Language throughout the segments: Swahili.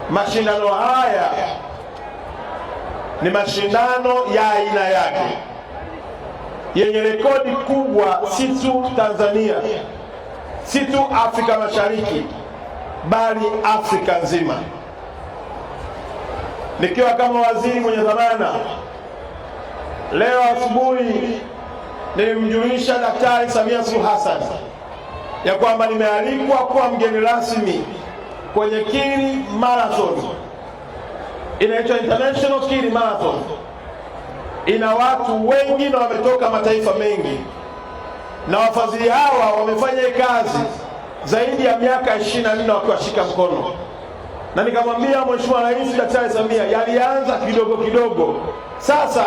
Mashindano haya ni mashindano ya aina yake yenye rekodi kubwa, si tu Tanzania, si tu Afrika Mashariki, bali Afrika nzima. Nikiwa kama waziri mwenye dhamana, leo asubuhi nilimjulisha Daktari Samia Suluhu Hassan ya kwamba nimealikwa kuwa mgeni rasmi kwenye Kili Marathon. Inaitwa International Kili Marathon. Ina watu wengi na wametoka mataifa mengi, na wafadhili hawa wamefanya kazi zaidi ya miaka 24 wakiwashika mkono. Na nikamwambia Mheshimiwa Rais Daktari Samia, yalianza kidogo kidogo, sasa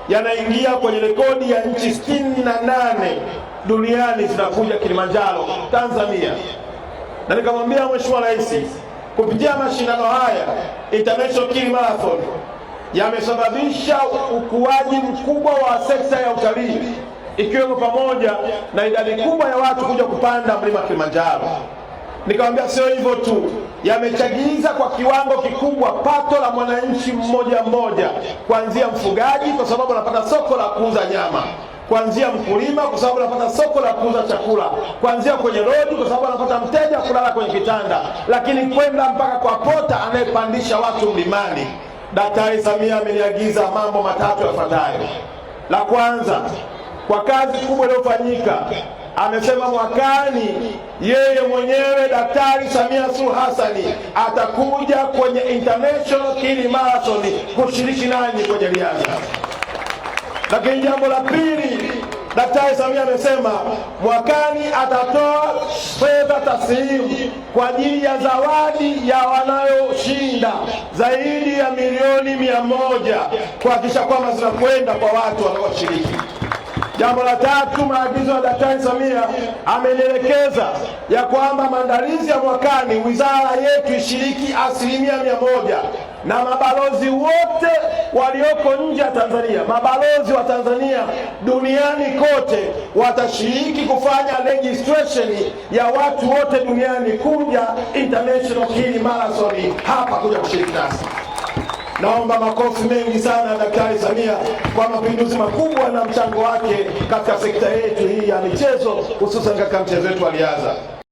yanaingia kwenye rekodi ya nchi 68 duniani zinakuja Kilimanjaro, Tanzania. Na nikamwambia Mheshimiwa Rais, kupitia mashindano haya International Kili Marathon yamesababisha ukuaji mkubwa wa sekta ya utalii, ikiwemo pamoja na idadi kubwa ya watu kuja kupanda mlima Kilimanjaro. Nikamwambia sio hivyo tu, yamechagiza kwa kiwango kikubwa pato la mwananchi mmoja mmoja, kuanzia mfugaji kwa sababu anapata soko la kuuza nyama, kuanzia mkulima kwa sababu anapata soko la kuuza chakula, kuanzia kwenye rodi kwa sababu anapata mteja kulala kwenye kitanda, lakini kwenda mpaka kwa pota anayepandisha watu mlimani. Daktari Samia ameniagiza mambo matatu yafuatayo. La kwanza, kwa kazi kubwa iliyofanyika, amesema mwakani yeye mwenyewe Daktari Samia Suluhu Hassan atakuja kwenye International Kili Marathon kushiriki nanyi kwenye riadha. Lakini jambo la pili, Daktari Samia amesema mwakani atatoa fedha taslimu kwa ajili ya zawadi ya wanayoshinda zaidi ya milioni 100 kuhakikisha kwamba zinakwenda kwa watu wanaoshiriki. Jambo la tatu, maagizo ya Daktari Samia amenielekeza ya kwamba maandalizi ya mwakani wizara yetu ishiriki 100%, na mabalozi wote walioko nje ya Tanzania, mabalozi wa Tanzania duniani kote watashiriki kufanya registration ya watu wote duniani kuja International Kili Marathon hapa kuja kushiriki nasi. Naomba makofi mengi sana Daktari Samia kwa mapinduzi makubwa na mchango wake katika sekta yetu hii ya michezo, hususan katika mchezo wetu wa riadha.